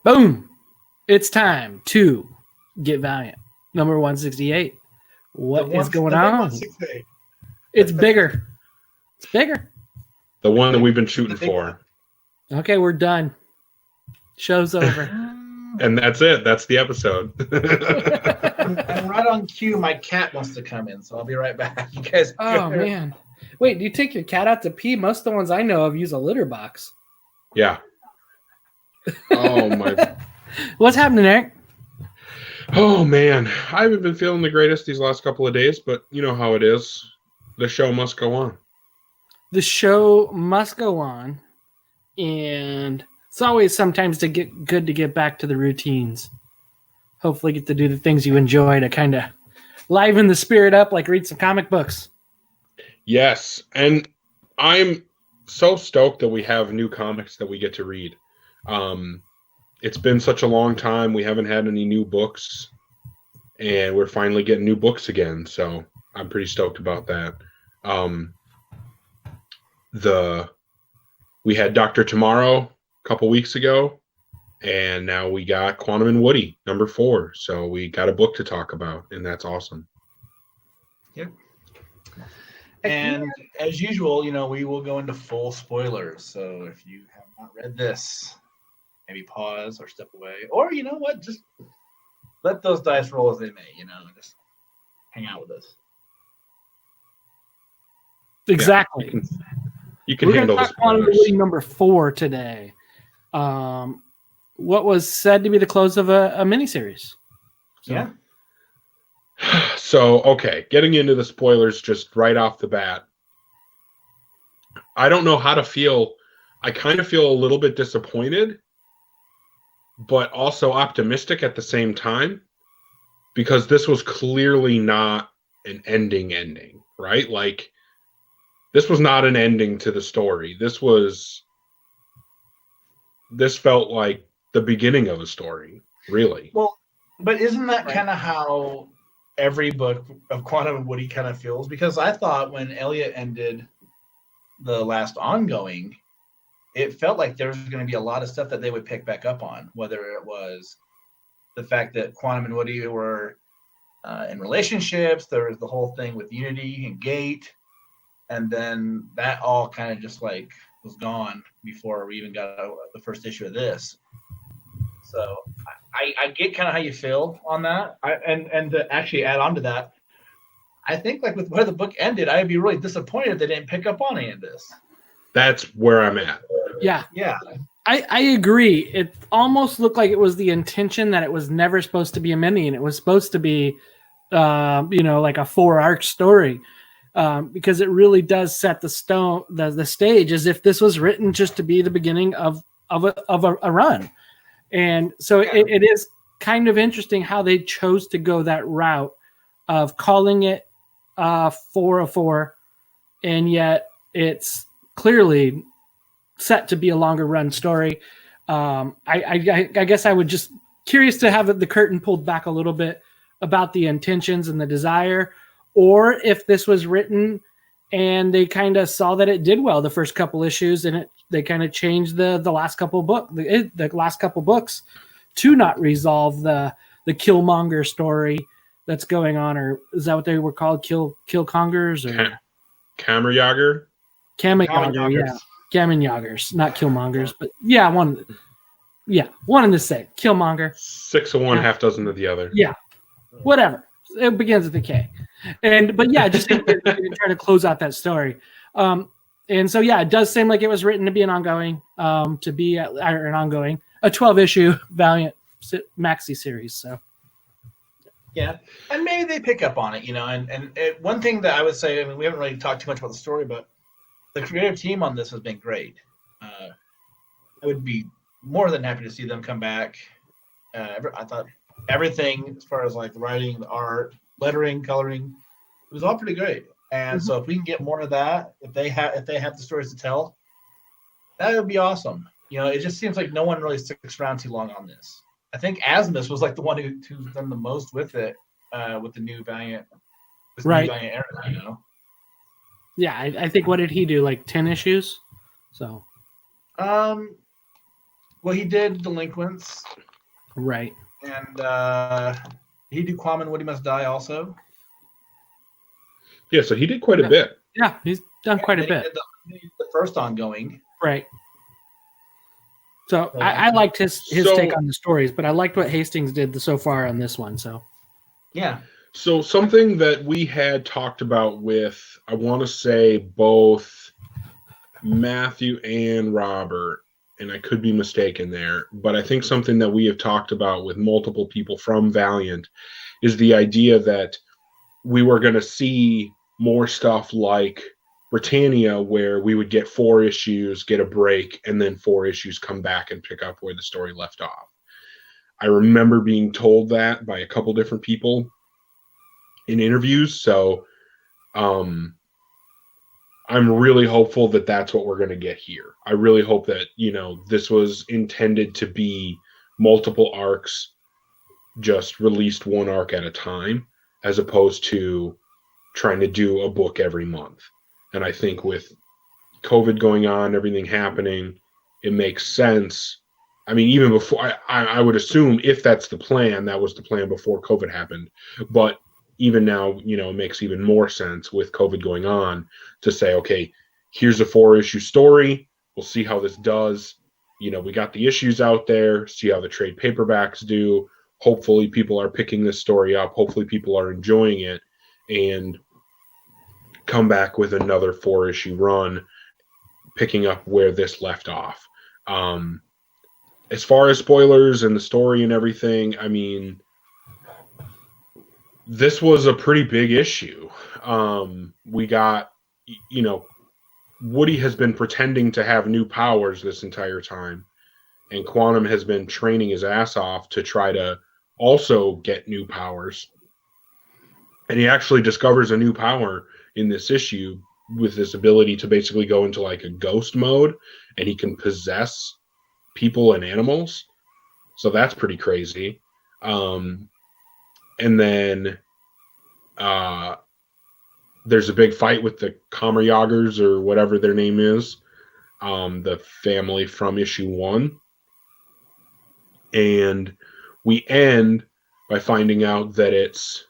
Boom! It's time to get Valiant. Number 168. What is going on? It's bigger. It's bigger. The one that we've been shooting for. Okay, we're done. Show's over. And that's it. That's the episode. And right on cue, my cat wants to come in, so I'll be right back. You guys. Oh, man. Wait, do you take your cat out to pee? Most of the ones I know of use a litter box. Yeah. Oh, my. What's happening, Eric? Oh, man. I haven't been feeling the greatest these last couple of days, but you know how it is. The show must go on. The show must go on, and it's always sometimes good to get back to the routines. Hopefully get to do the things you enjoy to kind of liven the spirit up, like read some comic books. Yes, and I'm so stoked that we have new comics that we get to read. It's been such a long time. We haven't had any new books, and we're finally getting new books again, so I'm pretty stoked about that. We had Dr. Tomorrow a couple weeks ago, and now we got Quantum and Woody, number 4. So we got a book to talk about, and that's awesome. Yep. And as usual, we will go into full spoilers. So if you have not read this, maybe pause or step away. Or you know what? Just let those dice roll as they may, and just hang out with us. Exactly. Yeah, you can We're handle going to talk Quantum and Woody number 4 today. What was said to be the close of a miniseries. So. Yeah. So, okay, getting into the spoilers just right off the bat. I don't know how to feel. I kind of feel a little bit disappointed, but also optimistic at the same time, because this was clearly not an ending, right? Like, this was not an ending to the story. This felt like the beginning of a story, really. Well, but isn't that kind of how every book of Quantum and Woody kind of feels? Because I thought when Elliot ended the last ongoing, it felt like there was going to be a lot of stuff that they would pick back up on, whether it was the fact that Quantum and Woody were in relationships. There was the whole thing with Unity and Gate. And then that all kind of just like was gone before we even got the first issue of this. So I get kind of how you feel on that. And to actually add on to that, I think like with where the book ended, I'd be really disappointed if they didn't pick up on any of this. That's where I'm at. Yeah. Yeah. I agree. It almost looked like it was the intention that it was never supposed to be a mini, and it was supposed to be, like a 4-arc story. Because it really does set the stage as if this was written just to be the beginning of a run. And so it is kind of interesting how they chose to go that route of calling it 404, and yet it's clearly set to be a longer run story. I guess I would just curious to have the curtain pulled back a little bit about the intentions and the desire, or if this was written and they kind of saw that it did well the first couple issues, and they kind of changed the last couple the last couple books to not resolve the Killmonger story that's going on, or is that what they were called? Killcongers or Kammerjäger? Kammerjäger, yeah. Kammerjägers, not Killmongers, but yeah, one and the same. Killmonger. 6 of one, half dozen of the other. Yeah. Whatever. It begins with a K. But yeah, just trying to close out that story. And so, yeah, it does seem like it was written to be an ongoing, a 12-issue Valiant maxi series. So, yeah, and maybe they pick up on it, And one thing that I would say, we haven't really talked too much about the story, but the creative team on this has been great. I would be more than happy to see them come back. I thought everything as far as like the writing, the art, lettering, coloring, it was all pretty great. And so if we can get more of that, if they have the stories to tell, that would be awesome. It just seems like no one really sticks around too long on this. I think Asmus was like the one who's done the most with it, with the new Valiant, right? New Valiant era, Yeah, I think what did he do? Like 10 issues? So, Well, he did Delinquents, Right. and he did Kwame and Woody Must Die also. Yeah, so he did quite a bit. Yeah, he's done quite a bit. He did the first ongoing. Right. So I liked his take on the stories, but I liked what Hastings did so far on this one. So yeah. So something that we had talked about with, I want to say both Matthew and Robert, and I could be mistaken there, but I think something that we have talked about with multiple people from Valiant is the idea that we were going to see more stuff like Britannia, where we would get 4 issues, get a break, and then 4 issues come back and pick up where the story left off. I remember being told that by a couple different people in interviews, so I'm really hopeful that that's what we're going to get here. I really hope that, this was intended to be multiple arcs, just released one arc at a time, as opposed to trying to do a book every month. And I think with COVID going on, everything happening, it makes sense. I mean, even before, I would assume if that's the plan, that was the plan before COVID happened. But even now, it makes even more sense with COVID going on to say, okay, here's a 4-issue story. We'll see how this does. We got the issues out there, see how the trade paperbacks do. Hopefully people are picking this story up. Hopefully people are enjoying it, and come back with another 4-issue run, picking up where this left off. As far as spoilers and the story and everything, I mean, this was a pretty big issue. We got, Woody has been pretending to have new powers this entire time, and Quantum has been training his ass off to try to also get new powers. And he actually discovers a new power in this issue with this ability to basically go into like a ghost mode, and he can possess people and animals. So that's pretty crazy. And then there's a big fight with the Kamerjagers, or whatever their name is, the family from issue 1. And we end by finding out that it's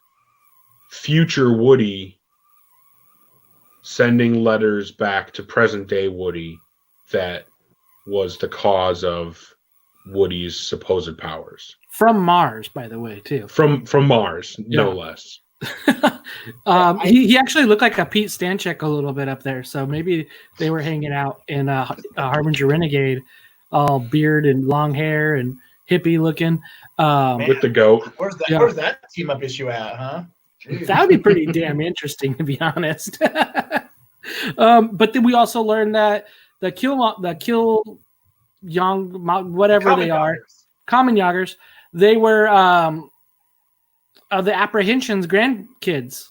future Woody sending letters back to present day Woody that was the cause of Woody's supposed powers. From Mars, by the way, too. From Mars, no less. He actually looked like a Pete Stanchek a little bit up there, so maybe they were hanging out in Harbinger Renegade, all beard and long hair and hippie looking. With the goat. Where's that team up issue at, huh? Jeez. That would be pretty damn interesting, to be honest. But then we also learned that the Kill Young, whatever they are, Kamerjagers, they were the Apprehension's grandkids.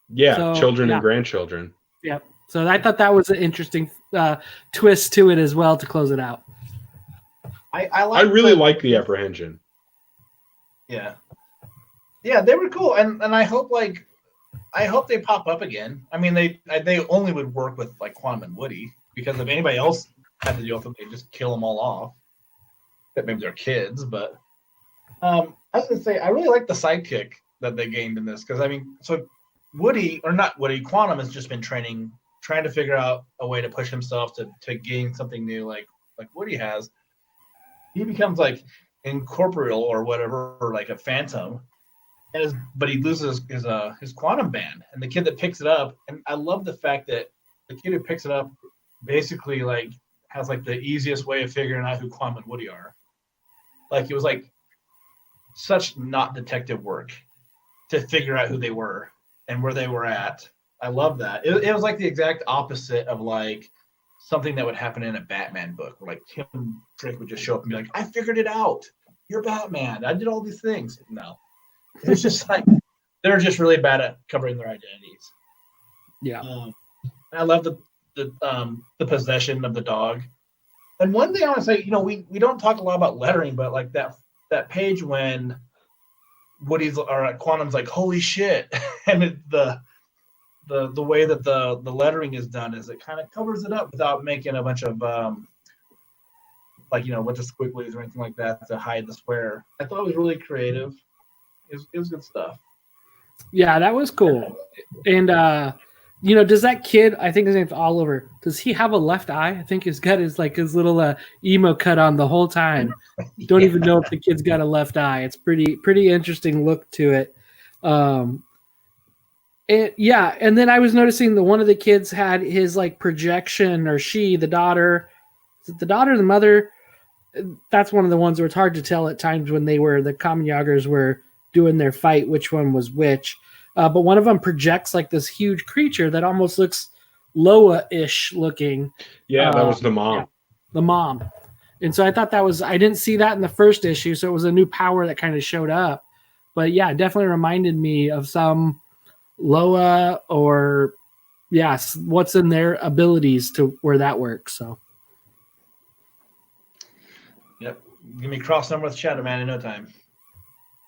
Yeah, so, children and grandchildren. Yep. So I thought that was an interesting twist to it as well to close it out. I really like the Apprehension. Yeah. Yeah, they were cool, and I hope they pop up again. I mean, they only would work with like Quantum and Woody, because if anybody else had to deal with them, they'd just kill them all off. That maybe they're kids, but I was gonna say I really like the sidekick that they gained in this, because I mean, so Quantum has just been trying to figure out a way to push himself to gain something new, like Woody has. He becomes like incorporeal or whatever, or like a phantom. But he loses his quantum band, and the kid that picks it up, and I love the fact that the kid who picks it up basically like has like the easiest way of figuring out who Quantum and Woody are. Like, it was like such not detective work to figure out who they were and where they were at. I love that. It was like the exact opposite of like something that would happen in a Batman book, where like Tim Drake would just show up and be like, "I figured it out. You're Batman. I did all these things." No. It's just like they're just really bad at covering their identities. Yeah, I love the possession of the dog. And one thing I want to say, we don't talk a lot about lettering, but like that page when Quantum's like, "Holy shit," and the way that the lettering is done is it kind of covers it up without making a bunch of like with the squigglies or anything like that to hide the square. I thought it was really creative. It was good stuff. Yeah, that was cool. And does that kid? I think his name's Oliver. Does he have a left eye? I think he's got his little emo cut on the whole time. Don't even know if the kid's got a left eye. It's pretty interesting look to it. And then I was noticing that one of the kids had his projection, or the daughter. Is it the daughter or the mother? That's one of the ones where it's hard to tell at times when the common Yagers were doing their fight, which one was which. But one of them projects this huge creature that almost looks Loa-ish looking. Yeah, that was the mom. Yeah, the mom. And so I thought I didn't see that in the first issue, so it was a new power that kind of showed up. But yeah, it definitely reminded me of some Loa or, what's in their abilities to where that works. So. Yep. Give me crossover with Shadow Man in no time.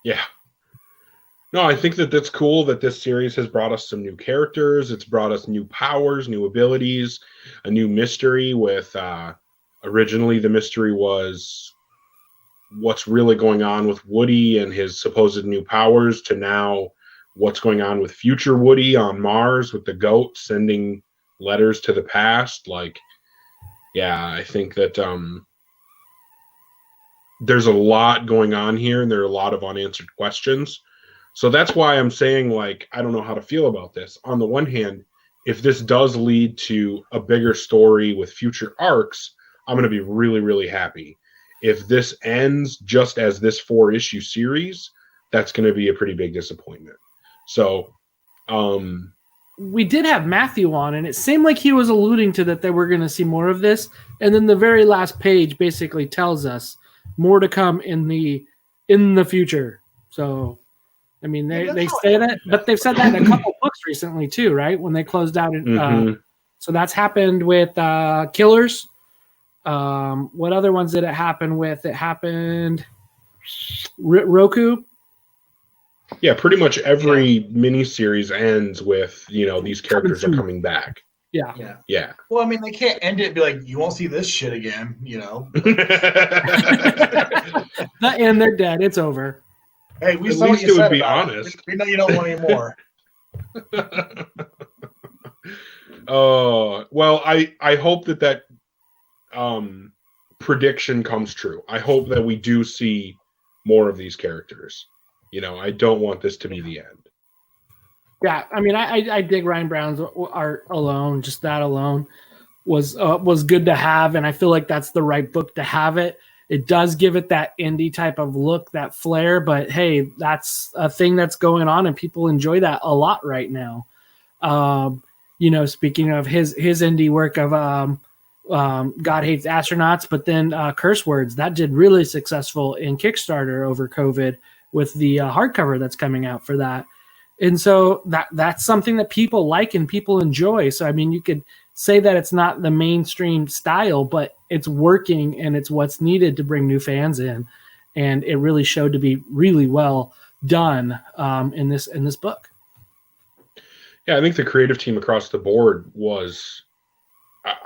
Yeah. No, I think that's cool that this series has brought us some new characters. It's brought us new powers, new abilities, a new mystery with originally the mystery was what's really going on with Woody and his supposed new powers, to now what's going on with future Woody on Mars with the goat sending letters to the past. I think that there's a lot going on here, and there are a lot of unanswered questions. So that's why I'm saying, I don't know how to feel about this. On the one hand, if this does lead to a bigger story with future arcs, I'm going to be really, really happy. If this ends just as this 4-issue series, that's going to be a pretty big disappointment. So, we did have Matthew on, and it seemed like he was alluding to that they were going to see more of this. And then the very last page basically tells us more to come in the future. So, I mean, they say that, but they've said that in a couple books recently too, right? When they closed out. So that's happened with Killers. What other ones did it happen with? It happened Roku. Yeah, pretty much every miniseries ends with, these characters are coming back. Yeah. Well, I mean, they can't end it and be like, you won't see this shit again, And they're dead. It's over. Hey, we At saw least what you it would said be about honest. it. We know you don't want any more. Well, I hope that prediction comes true. I hope that we do see more of these characters. I don't want this to be the end. Yeah, I mean, I dig Ryan Brown's art alone. Just that alone was good to have, and I feel like that's the right book to have it. It does give it that indie type of look, that flair, but hey, that's a thing that's going on, and people enjoy that a lot right now. Speaking of his indie work of God Hates Astronauts, but then Curse Words, that did really successful in Kickstarter over COVID with the hardcover that's coming out for that. And so that's something that people like and people enjoy. So, I mean, you could say that it's not the mainstream style, but it's working and it's what's needed to bring new fans in. And it really showed to be really well done in this book. Yeah, I think the creative team across the board was,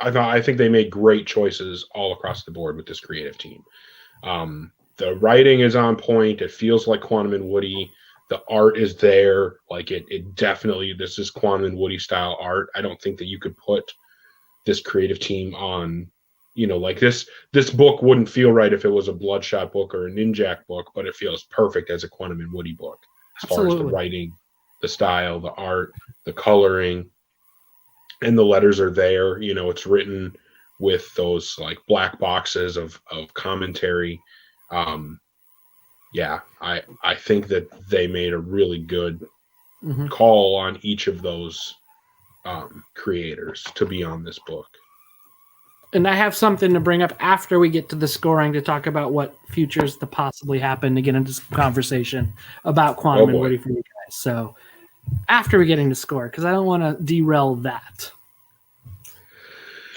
I think they made great choices all across the board with this creative team. The writing is on point. It feels like Quantum and Woody. The art is there. It definitely, this is Quantum and Woody style art. I don't think that you could put this creative team on, this book wouldn't feel right if it was a Bloodshot book or a Ninjak book, but it feels perfect as a Quantum and Woody book as far as the writing, the style, the art, the coloring, and the letters are there. It's written with those black boxes of commentary. I think that they made a really good call on each of those creators to be on this book. And I have something to bring up after we get to the scoring to talk about what futures to possibly happen to get into some conversation about Quantum and Woody for you guys. So after we get into score, because I don't want to derail that.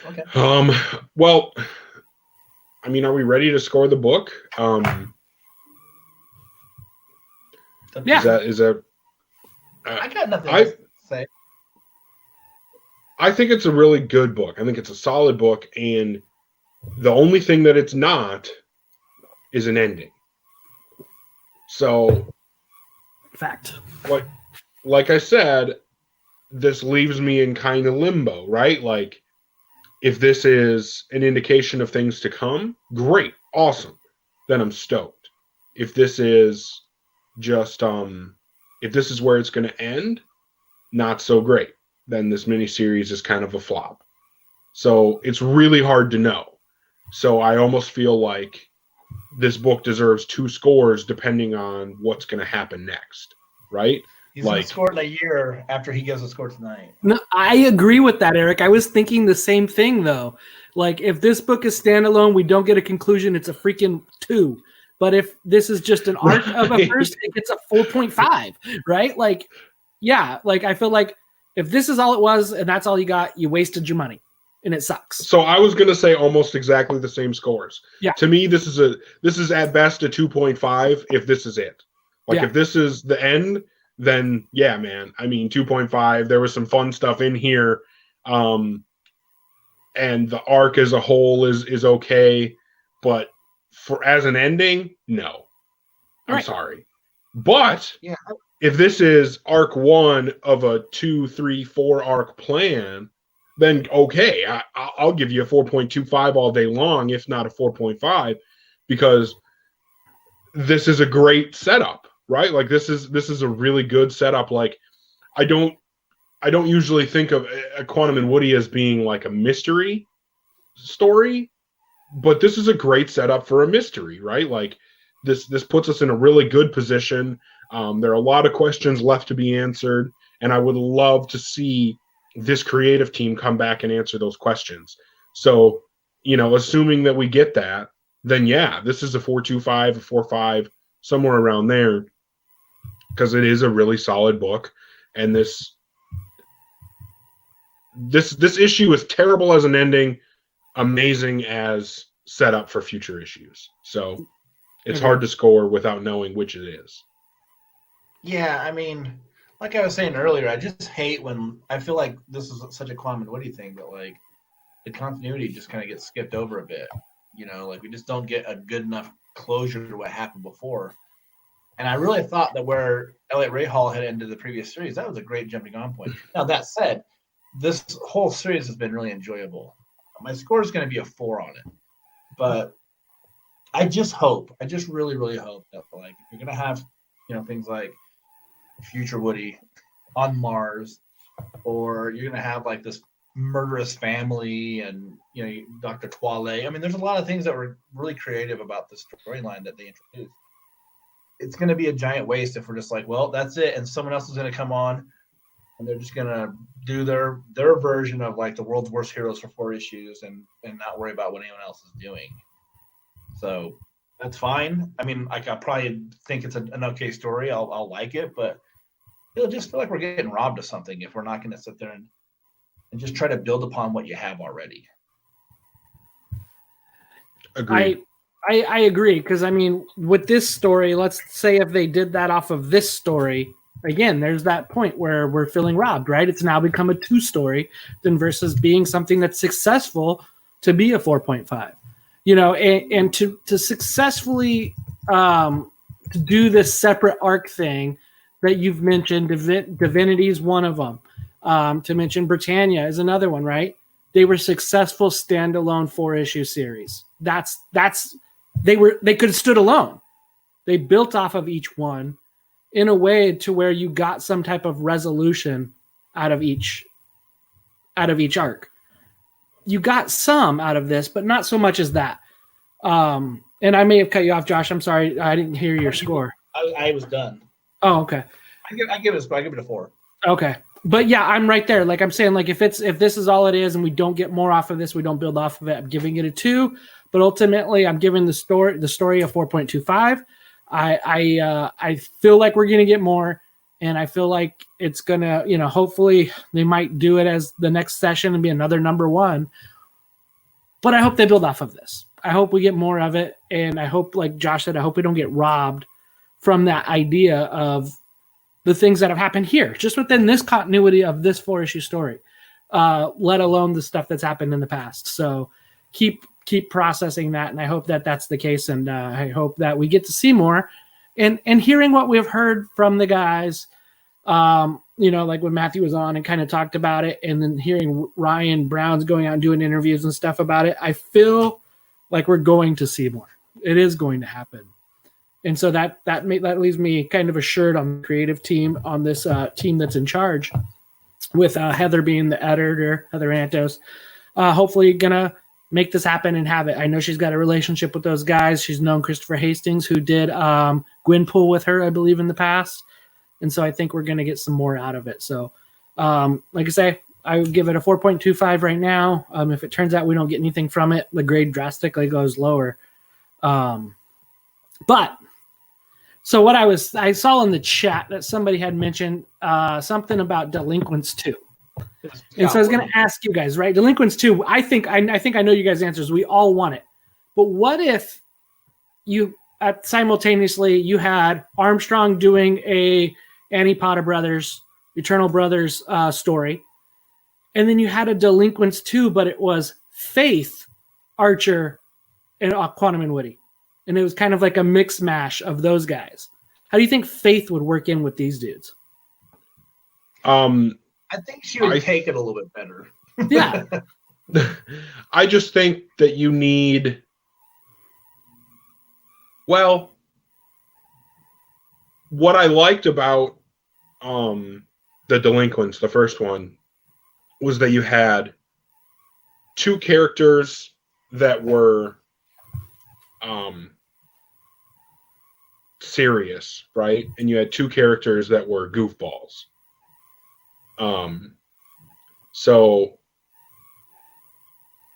Okay. Well, I mean, are we ready to score the book? Yeah. Is that? I got nothing to say. I think it's a really good book. I think it's a solid book, and The only thing that it's not is an ending. So, Fact. like I said, this leaves me in kind of limbo, right? Like, if this is an indication of things to come, great, awesome. Then I'm stoked. If this is just if this is where it's going to end, not so great. Then this miniseries is kind of a flop. So it's really hard to know. So I almost feel like this book deserves 2 scores depending on what's going to happen next, right? He's going to score in a year after he gives a score tonight. No, I agree with that, Eric. I was thinking the same thing, though. Like, if this book is standalone, we don't get a conclusion, it's a freaking 2. But if this is just an arc of a first, it gets a 4.5, right? Like, yeah, like I feel like if this is all it was and that's all you got, you wasted your money. And it sucks. So I was going to say almost exactly the same scores. Yeah. To me, this is at best a 2.5 if this is it. Like, if this is the end, then yeah, man. I mean, 2.5. There was some fun stuff in here, and the arc as a whole is okay, but for as an ending, no. I'm sorry, but if this is arc 1 of a 2, 3, 4 arc plan, then okay, I'll give you a 4.25 all day long, if not a 4.5, because this is a great setup, right? Like, this is a really good setup. Like, I don't usually think of a Quantum and Woody as being like a mystery story, but this is a great setup for a mystery, right? Like, this puts us in a really good position. There are a lot of questions left to be answered, and I would love to see this creative team come back and answer those questions. So, assuming that we get that, then yeah, this is a 4.25, a 4.5, somewhere around there, because it is a really solid book. And this issue is terrible as an ending, amazing as setup for future issues. So it's hard to score without knowing which it is. Yeah, I mean, like I was saying earlier, I just hate when I feel like this is such a Quantum and Woody thing, but like the continuity just kind of gets skipped over a bit. Like we just don't get a good enough closure to what happened before. And I really thought that where Elliot Ray Hall had ended the previous series, that was a great jumping on point. Now, that said, this whole series has been really enjoyable. My score is going to be a 4 on it. But I just really, really hope that, like, if you're going to have, things like Future Woody on Mars, or you're going to have, like, this murderous family and, Dr. Toile. I mean, there's a lot of things that were really creative about the storyline that they introduced. It's going to be a giant waste if we're just like, well, that's it, and someone else is going to come on, and they're just going to do their version of, like, the world's worst heroes for 4 issues and not worry about what anyone else is doing. So that's fine. I mean, like, I probably think it's an okay story. I'll like it, but it'll just feel like we're getting robbed of something if we're not going to sit there and just try to build upon what you have already. Agreed. I agree, because I mean, with this story, let's say if they did that off of this story, again, there's that point where we're feeling robbed, right? It's now become a 2 story than versus being something that's successful to be a 4.5. And to successfully to do this separate arc thing that you've mentioned, Divinity is one of them. To mention Britannia is another one, right? They were successful standalone 4-issue series. They could have stood alone. They built off of each one in a way to where you got some type of resolution out of each arc. You got some out of this, but not so much as that. And I may have cut you off, Josh. I'm sorry, I didn't hear your score. I was done. Oh, okay. I give it a 4. Okay. But yeah, I'm right there. Like I'm saying, like if this is all it is and we don't get more off of this, we don't build off of it, I'm giving it a 2. But ultimately, I'm giving the story a 4.25. I feel like we're gonna get more, and I feel like it's gonna, hopefully they might do it as the next session and be another number 1. But I hope they build off of this. I hope we get more of it, and I hope, like Josh said, I hope we don't get robbed from that idea of the things that have happened here, just within this continuity of this 4-issue story, let alone the stuff that's happened in the past. So, keep processing that, and I hope that that's the case, and I hope that we get to see more. And hearing what we've heard from the guys, like when Matthew was on and kind of talked about it, and then hearing Ryan Brown's going out and doing interviews and stuff about it, I feel like we're going to see more. It is going to happen. And so that leaves me kind of assured on the creative team, on this team that's in charge, with Heather being the editor, Heather Antos, hopefully going to make this happen and have it. I know she's got a relationship with those guys. She's known Christopher Hastings, who did Gwynpool with her, I believe, in the past. And so I think we're going to get some more out of it. So, like I say, I would give it a 4.25 right now. If it turns out we don't get anything from it, the grade drastically goes lower. But so what I saw in the chat that somebody had mentioned something about Delinquents 2. And so I was going to ask you guys, right? Delinquents 2, I think I know you guys' answers. We all want it. But what if you simultaneously you had Armstrong doing a Annie Potter Brothers, Eternal Brothers story, and then you had a Delinquents 2, but it was Faith, Archer, and Quantum and Woody. And it was kind of like a mix mash of those guys. How do you think Faith would work in with these dudes? I think she would take it a little bit better. Yeah. I just think that you need, well, what I liked about the Delinquents, the first one, was that you had two characters that were serious, right? And you had two characters that were goofballs. So,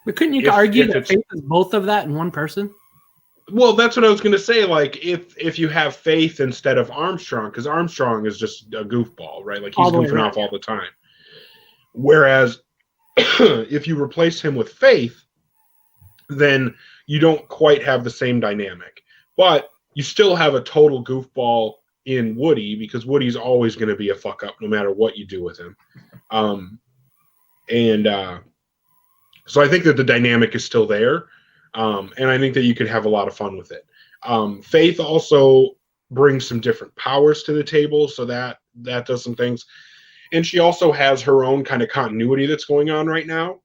but couldn't you argue that Faith is both of that in one person? Well, that's what I was going to say. Like, if you have Faith instead of Armstrong, because Armstrong is just a goofball, right? Like, he's goofing off all the time. Whereas, if you replace him with Faith, then you don't quite have the same dynamic. But you still have a total goofball in Woody, because Woody's always going to be a fuck up no matter what you do with him. So I think that the dynamic is still there. And I think that you could have a lot of fun with it. Faith also brings some different powers to the table, so that does some things. And she also has her own kind of continuity that's going on right now.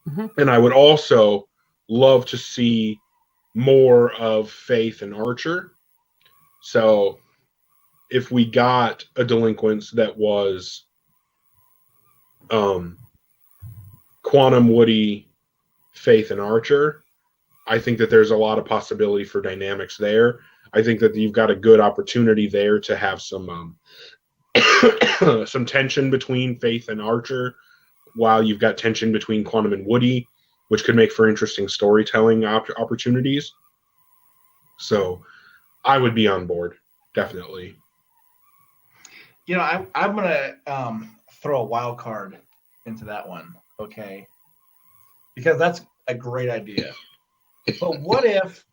Mm-hmm. And I would also love to see more of Faith and Archer. So if we got a Delinquents that was Quantum, Woody, Faith, and Archer, I think that there's a lot of possibility for dynamics there. I think that you've got a good opportunity there to have some some tension between Faith and Archer, while you've got tension between Quantum and Woody, which could make for interesting storytelling opportunities. So I would be on board, definitely. You know, I'm going to throw a wild card into that one, okay? Because that's a great idea. But what if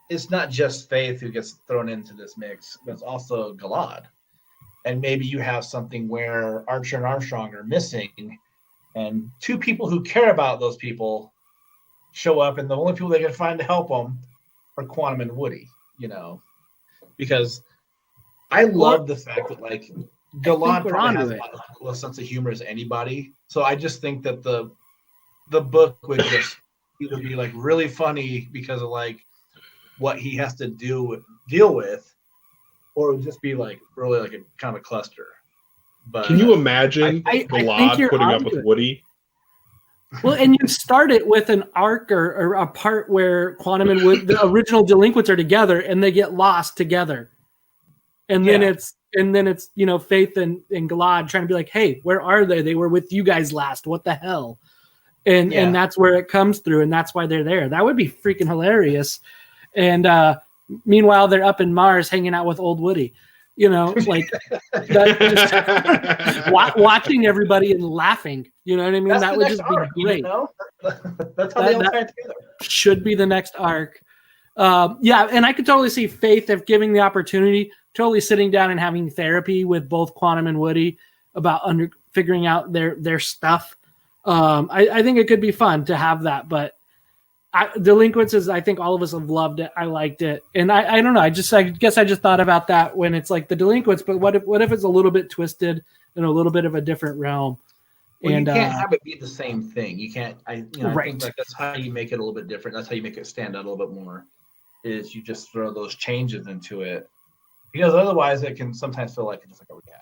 it's not just Faith who gets thrown into this mix, but it's also Galad? And maybe you have something where Archer and Armstrong are missing, and two people who care about those people show up, and the only people they can find to help them are Quantum and Woody, you know? Because I love the fact that, like, Galad probably has a sense of humor as anybody. So I just think that the book would just either be, like, really funny because of, like, what he has to deal with, or it would just be, like, really, like, a kind of a cluster. But can you imagine Galad putting up with Woody? Well, and you start it with an arc or a part where Quantum and Woody, the original Delinquents, are together and they get lost together. And then it's you know, Faith and Galad trying to be like, hey, where are they? They were with you guys last. What the hell? And that's where it comes through, and that's why they're there. That would be freaking hilarious. And meanwhile, they're up in Mars hanging out with old Woody. You know, like watching everybody and laughing. You know what I mean? That would just be great. You know? That's how they all tie together. Should be the next arc. Yeah, and I could totally see Faith of giving the opportunity, totally sitting down and having therapy with both Quantum and Woody about figuring out their stuff. I think it could be fun to have that, but Delinquents is, I think all of us have loved it. I liked it, and I don't know. I guess I just thought about that when it's like the Delinquents, but what if it's a little bit twisted in a little bit of a different realm? Well, and you can't have it be the same thing. You can't. I Right. think like that's how you make it a little bit different. That's how you make it stand out a little bit more. Is you just throw those changes into it, because otherwise it can sometimes feel like it's just like a rehash.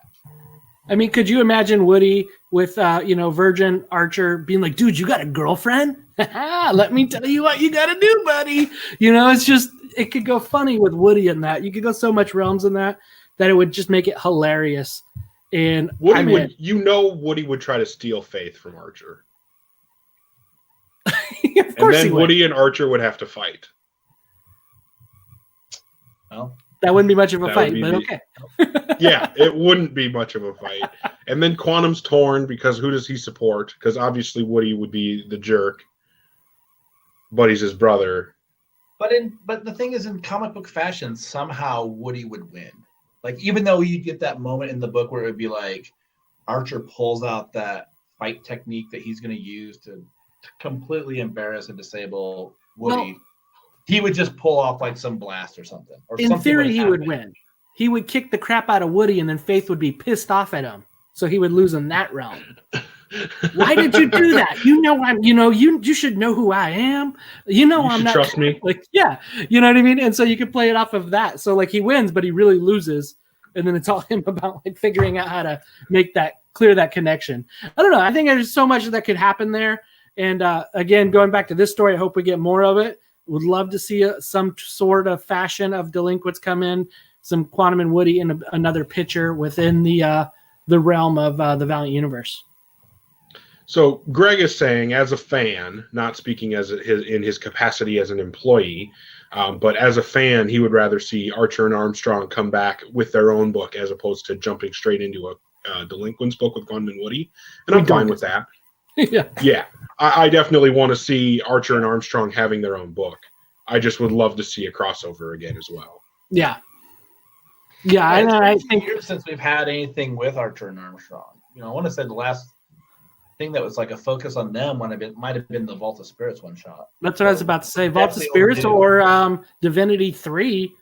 I mean, could you imagine Woody with Virgin Archer being like, "Dude, you got a girlfriend? Let me tell you what you got to do, buddy." It's just, it could go funny with Woody in that. You could go so much realms in that it would just make it hilarious. And Woody would try to steal Faith from Archer. Of and course then he would. Woody and Archer would have to fight. Well, that wouldn't be much of a fight, but okay. Yeah, it wouldn't be much of a fight. And then Quantum's torn because who does he support? Because obviously Woody would be the jerk, but he's his brother. But the thing is, in comic book fashion, somehow Woody would win. Like, even though you get that moment in the book where it would be like Archer pulls out that fight technique that he's going to use to completely embarrass and disable Woody, he would just pull off like some blast or something. Or in something theory, he would win. He would kick the crap out of Woody, and then Faith would be pissed off at him, so he would lose in that realm. Why did you do that? You should know who I am. I'm not. Trust me. Like, yeah, you know what I mean. And so you could play it off of that. So like he wins, but he really loses, and then it's all him about like figuring out how to clear that connection. I don't know. I think there's so much that could happen there. And again, going back to this story, I hope we get more of it. Would love to see some sort of fashion of Delinquents come in, some Quantum and Woody in another picture within the realm of the Valiant universe. So Greg is saying, as a fan, not speaking in his capacity as an employee, but as a fan, he would rather see Archer and Armstrong come back with their own book as opposed to jumping straight into a Delinquents book with Quantum and Woody. And I'm fine with that. Yeah. I definitely want to see Archer and Armstrong having their own book. I just would love to see a crossover again as well. Yeah. Yeah, I think years since we've had anything with Archer and Armstrong. I want to say the last thing that was like a focus on them might have been the Vault of Spirits one shot. That's what I was about to say. Vault of Spirits or Divinity 3,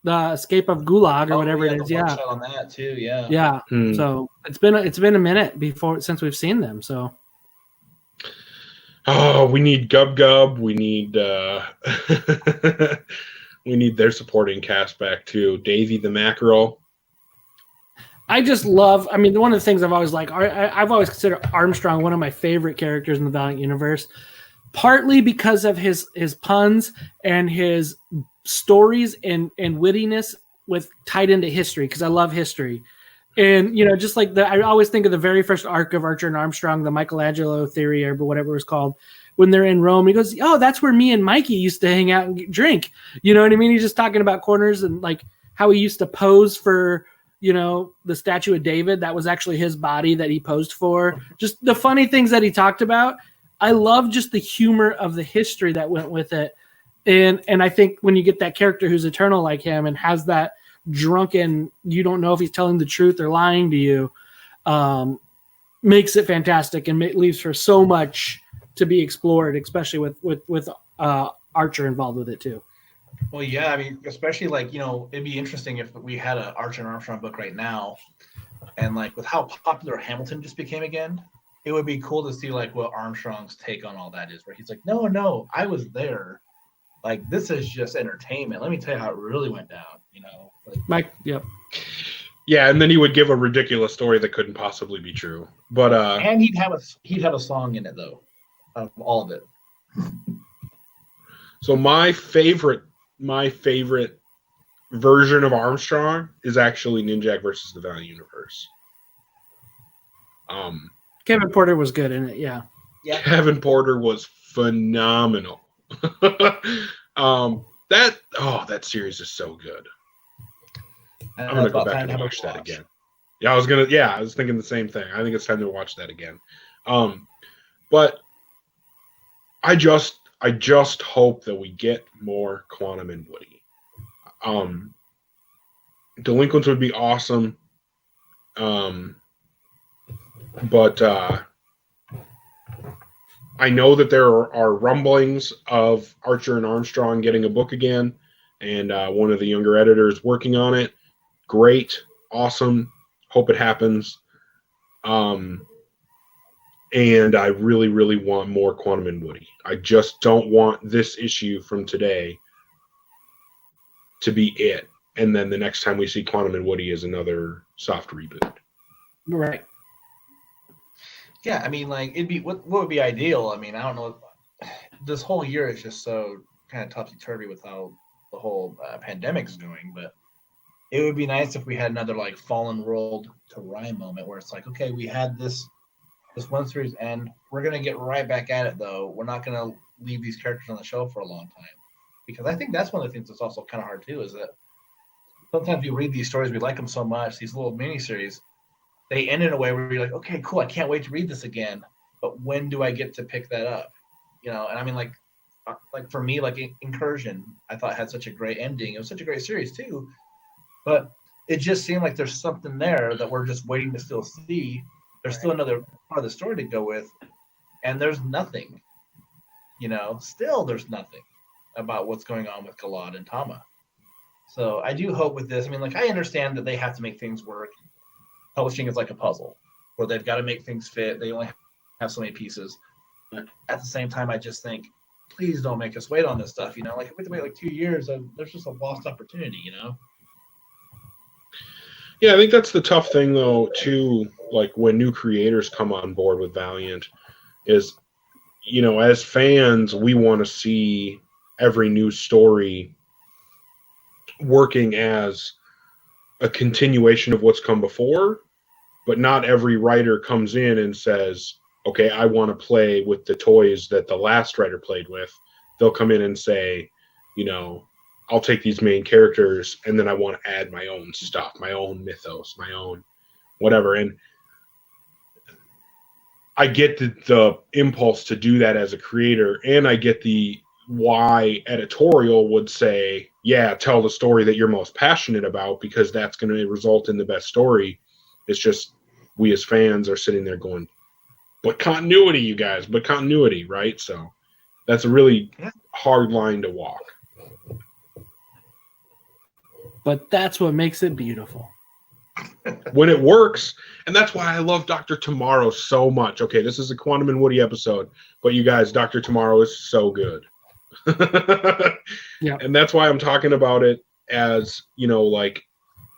the Escape of Gulag or whatever it is. Yeah. Shot on that too. Yeah. Yeah. So it's been a minute since we've seen them. So. Oh, we need Gub Gub. We need we need their supporting cast back too. Davy the Mackerel. I just love. I mean, one of the things I've always liked. I've always considered Armstrong one of my favorite characters in the Valiant universe, partly because of his puns and his stories and wittiness tied into history. Because I love history, and just like I always think of the very first arc of Archer and Armstrong, the Michelangelo theory or whatever it was called. When they're in Rome, he goes, "Oh, that's where me and Mikey used to hang out and drink." You know what I mean? He's just talking about corners and like how he used to pose for. The statue of David, that was actually his body that he posed for. Just the funny things that he talked about. I love just the humor of the history that went with it. And I think when you get that character who's eternal like him and has that drunken, you don't know if he's telling the truth or lying to you, makes it fantastic and leaves for so much to be explored, especially with Archer involved with it too. Well, yeah, I mean, especially like, it'd be interesting if we had an Archer and Armstrong book right now, and like with how popular Hamilton just became again, it would be cool to see like what Armstrong's take on all that is, where he's like, no, I was there. Like, this is just entertainment. Let me tell you how it really went down, Mike, yep. Yeah, and then he would give a ridiculous story that couldn't possibly be true. But and he'd have a song in it though, of all of it. So my favorite version of Armstrong is actually Ninjak versus the Valiant Universe. Kevin Porter was good in it, yeah. Kevin Porter was phenomenal. That series is so good. I'm gonna go back and watch that again. Yeah, I was thinking the same thing. I think it's time to watch that again. But I just hope that we get more Quantum and Woody. Delinquents would be awesome. But I know that there are rumblings of Archer and Armstrong getting a book again, and one of the younger editors working on it. Great, awesome. Hope it happens. And I really, really want more Quantum and Woody. I just don't want this issue from today to be it. And then the next time we see Quantum and Woody is another soft reboot. Right. Yeah, I mean, like, it'd be what would be ideal? I mean, I don't know. This whole year is just so kind of topsy turvy with how the whole pandemic is going. But it would be nice if we had another like Fallen World to Rye moment where it's like, okay, we had this one series end. We're gonna get right back at it though. We're not gonna leave these characters on the show for a long time, because I think that's one of the things that's also kind of hard too. Is that sometimes we read these stories, we like them so much, these little miniseries, they end in a way where you're like, okay, cool, I can't wait to read this again. But when do I get to pick that up? You know, and I mean, like for me, like Incursion, I thought had such a great ending. It was such a great series too, but it just seemed like there's something there that we're just waiting to still see. There's still another part of the story to go with, and there's nothing. You know, still there's nothing about what's going on with Galad and Tama. So I do hope with this. I mean, like I understand that they have to make things work. Publishing is like a puzzle where they've got to make things fit. They only have so many pieces. But at the same time, I just think, please don't make us wait on this stuff. You know, like if we have to wait like 2 years, there's just a lost opportunity, you know? Yeah, I think that's the tough thing, though, too, like when new creators come on board with Valiant is, you know, as fans, we want to see every new story working as a continuation of what's come before, but not every writer comes in and says, okay, I want to play with the toys that the last writer played with. They'll come in and say, you know, I'll take these main characters and then I want to add my own stuff, my own mythos, my own whatever. And I get the impulse to do that as a creator, and I get the why editorial would say, yeah, tell the story that you're most passionate about, because that's going to result in the best story. It's just we as fans are sitting there going, but continuity, you guys, but continuity, right? So that's a really hard line to walk. But that's what makes it beautiful. When it works, and that's why I love Dr. Tomorrow so much. Okay, this is a Quantum and Woody episode, but you guys, Dr. Tomorrow is so good. Yeah. And that's why I'm talking about it as, you know, like,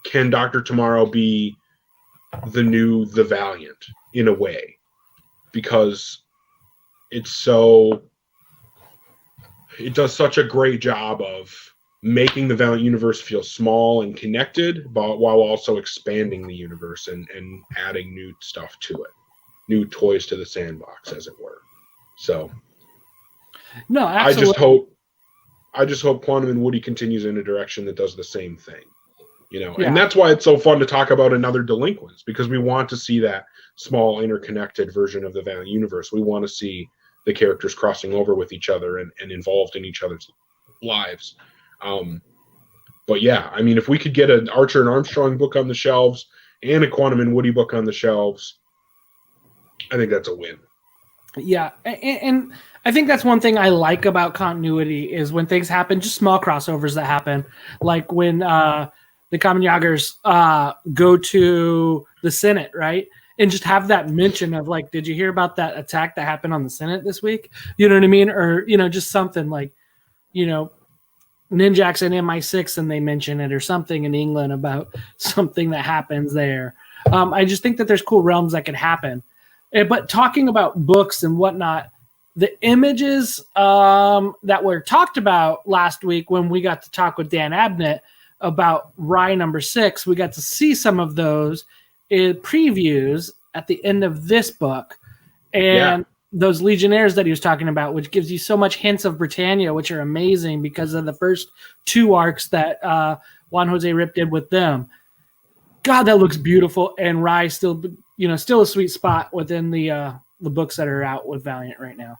can Dr. Tomorrow be the Valiant in a way? Because it does such a great job of making the Valiant universe feel small and connected, but while also expanding the universe and adding new stuff to it, new toys to the sandbox, as it were. So no, absolutely. I just hope Quantum and Woody continues in a direction that does the same thing, you know. Yeah. And that's why it's so fun to talk about another Delinquents, because we want to see that small interconnected version of the Valiant universe. We want to see the characters crossing over with each other and involved in each other's lives. But yeah, I mean, if we could get an Archer and Armstrong book on the shelves and a Quantum and Woody book on the shelves, I think that's a win. Yeah, and I think that's one thing I like about continuity is when things happen, just small crossovers that happen, like when the Kamen Yagers go to the Senate, right? And just have that mention of like, did you hear about that attack that happened on the Senate this week? You know what I mean? Or, you know, just something like, you know, Ninjax and MI6 and they mention it, or something in England about something that happens there. I just think that there's cool realms that could happen. But talking about books and whatnot, the images that were talked about last week when we got to talk with Dan Abnett about Rye number 6, we got to see some of those in previews at the end of this book. And those Legionnaires that he was talking about, which gives you so much hints of Britannia, which are amazing because of the first 2 arcs that Juan Jose Rip did with them. God, that looks beautiful. And Rye still, you know, still a sweet spot within the books that are out with Valiant right now.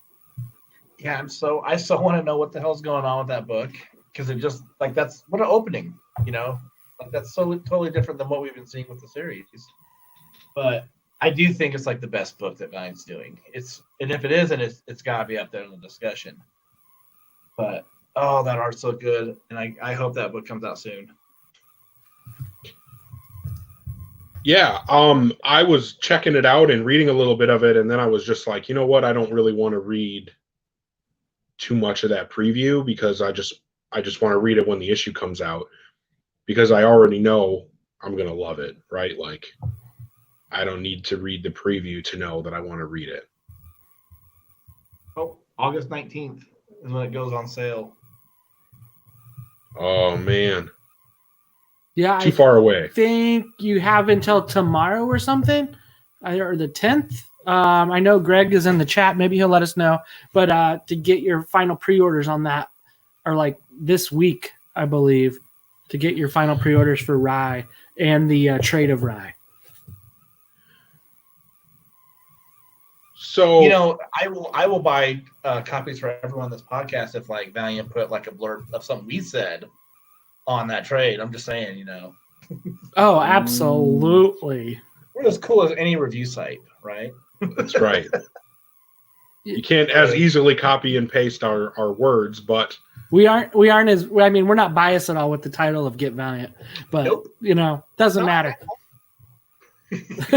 Yeah, I so want to know what the hell's going on with that book, because it just like that's what an opening, you know, like that's so totally different than what we've been seeing with the series. But I do think it's like the best book that Valiant's doing. And if it isn't, it's got to be up there in the discussion. But that art's so good, and I hope that book comes out soon. Yeah, I was checking it out and reading a little bit of it, and then I was just like, you know what? I don't really want to read too much of that preview because I just want to read it when the issue comes out because I already know I'm gonna love it, right? Like, I don't need to read the preview to know that I want to read it. Oh, August 19th is when it goes on sale. Oh man. Yeah, Too far away. I think you have until tomorrow or something, or the 10th. I know Greg is in the chat. Maybe he'll let us know. But to get your final pre-orders on that, or like this week, I believe, to get your final pre-orders for Rye and the trade of Rye. So I will buy copies for everyone on this podcast if like Valiant put like a blurb of something we said on that trade. I'm just saying, Oh, absolutely. We're as cool as any review site, right? That's right. You can't as easily copy and paste our words, but we aren't as, I mean, we're not biased at all with the title of Get Valiant, but nope. Doesn't matter. That's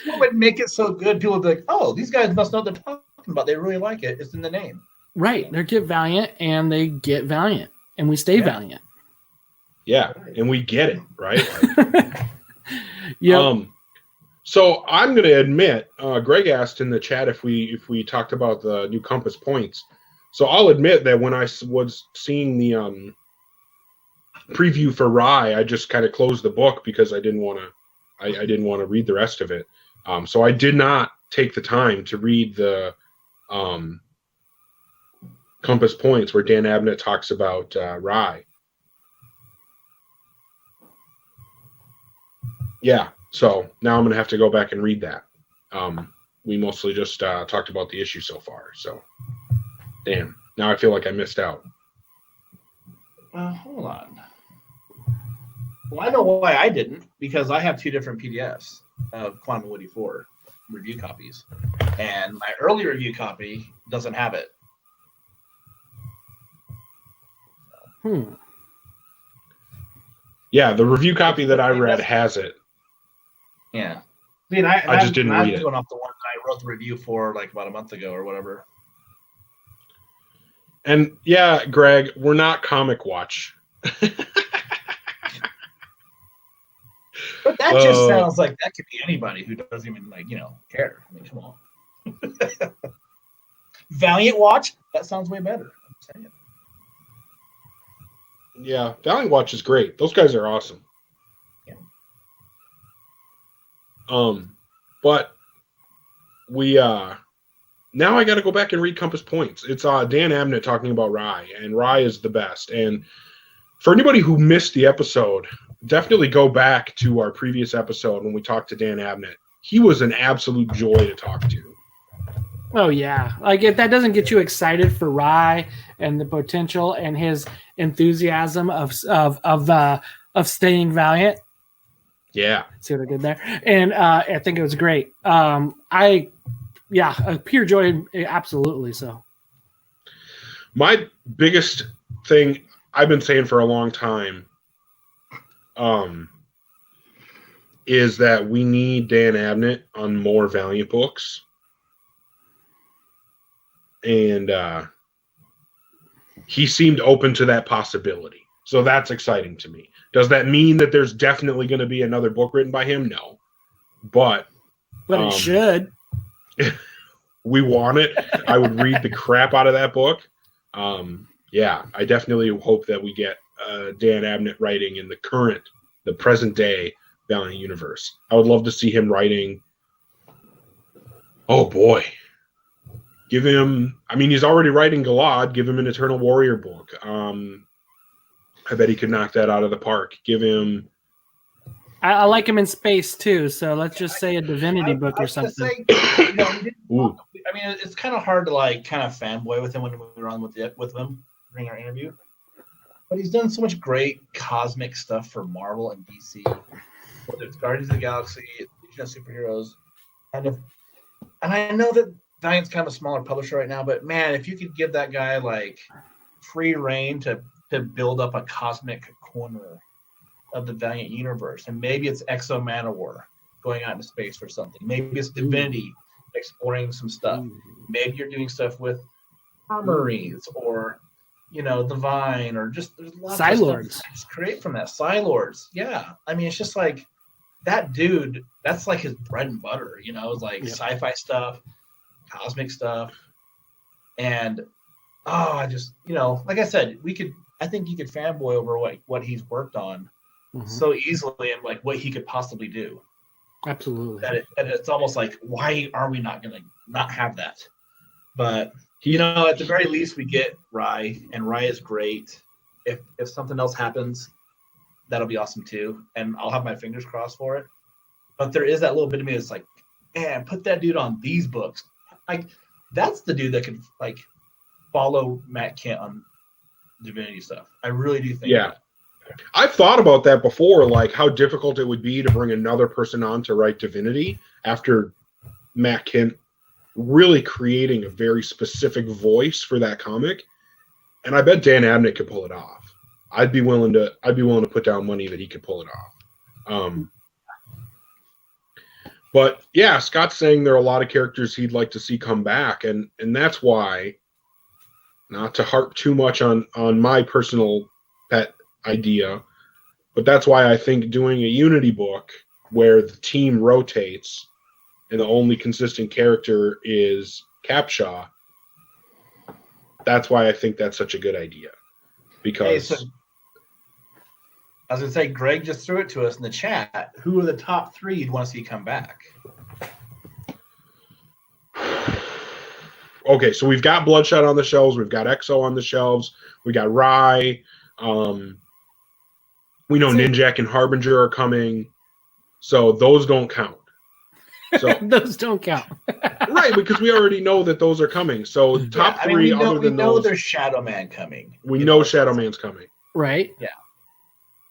what would make it so good. People would be like, oh, these guys must know what they're talking about. They really like it. It's in the name. Right. They're Get Valiant and they get Valiant and we stay Valiant. Yeah. And we get it, right? Yeah. So I'm going to admit, Greg asked in the chat if we talked about the new compass points. So I'll admit that when I was seeing the preview for Rye, I just kind of closed the book because I didn't want to read the rest of it. So I did not take the time to read the compass points where Dan Abnett talks about Rye. Yeah. So now I'm going to have to go back and read that. We mostly just talked about the issue so far. So, damn. Now I feel like I missed out. Hold on. Well, I know why I didn't, because I have two different PDFs of Quantum Woody 4 review copies. And my early review copy doesn't have it. Yeah, the review copy that I read has it. Yeah. I mean, I just didn't read it. I'm going off the one that I wrote the review for like about a month ago or whatever. And yeah, Greg, we're not Comic Watch. But that just sounds like that could be anybody who doesn't even care. I mean, come on. Valiant Watch? That sounds way better. I'm saying. Yeah, Valiant Watch is great. Those guys are awesome. Yeah. But we now I got to go back and read Compass Points. It's Dan Abnett talking about Rye, and Rye is the best. And for anybody who missed the episode, definitely go back to our previous episode when we talked to Dan Abnett. He was an absolute joy to talk to. Oh yeah, like if that doesn't get you excited for Rye and the potential and his enthusiasm of staying Valiant. Yeah, see what I did there, and I think it was great. A pure joy, absolutely. So, my biggest thing I've been saying for a long time, is that we need Dan Abnett on more Valiant books. And he seemed open to that possibility. So that's exciting to me. Does that mean that there's definitely going to be another book written by him? No. But it should. We want it. I would read the crap out of that book. Yeah, I definitely hope that we get Dan Abnett writing in the present day Valiant universe. I would love to see him writing. Oh boy. Give him, I mean, he's already writing Galad. Give him an Eternal Warrior book. I bet he could knock that out of the park. Give him. I like him in space too. So let's just say a Divinity book or something. Say, I mean, it's kind of hard to kind of fanboy with him when we were on with him during our interview. But he's done so much great cosmic stuff for Marvel and DC. whether it's Guardians of the Galaxy, Legion of Superheroes, and I know that Valiant's kind of a smaller publisher right now, but man, if you could give that guy like free reign to build up a cosmic corner of the Valiant universe, and maybe it's Exo Manowar going out into space for something. Maybe it's Divinity exploring some stuff. Maybe you're doing stuff with Marines or the Vine, or just there's lots Psylords. of stuff to create from that. Psylords, yeah. I mean, it's just like that dude. That's like his bread and butter. It's like sci-fi stuff, cosmic stuff, and I just like I said, I think you could fanboy over what he's worked on so easily and like what he could possibly do. Absolutely. That it's almost like, why are we not going to not have that? But at the very least, we get Rye, and Rye is great. If something else happens, that'll be awesome too, and I'll have my fingers crossed for it. But there is that little bit of me that's like, man, put that dude on these books. Like, that's the dude that could like follow Matt Kent on Divinity stuff. I really do think. Yeah. I've thought about that before, like how difficult it would be to bring another person on to write Divinity after Matt Kent really creating a very specific voice for that comic. And I bet Dan Abnett could pull it off. I'd be willing to put down money that he could pull it off. But yeah, Scott's saying there are a lot of characters he'd like to see come back, and that's why, not to harp too much on my personal pet idea, but that's why I think doing a Unity book where the team rotates and the only consistent character is Capshaw, that's why I think that's such a good idea. Because I was going to say, Greg just threw it to us in the chat. Who are the top 3 you'd want to see come back? Okay, so we've got Bloodshot on the shelves. We've got Exo on the shelves. We got Rye. We know Ninjak and Harbinger are coming. So those don't count. So those don't count. Right, because we already know that those are coming. So top 3 we other than know those. there's Shadow Man coming. We know Shadow Man's coming. Right. Yeah.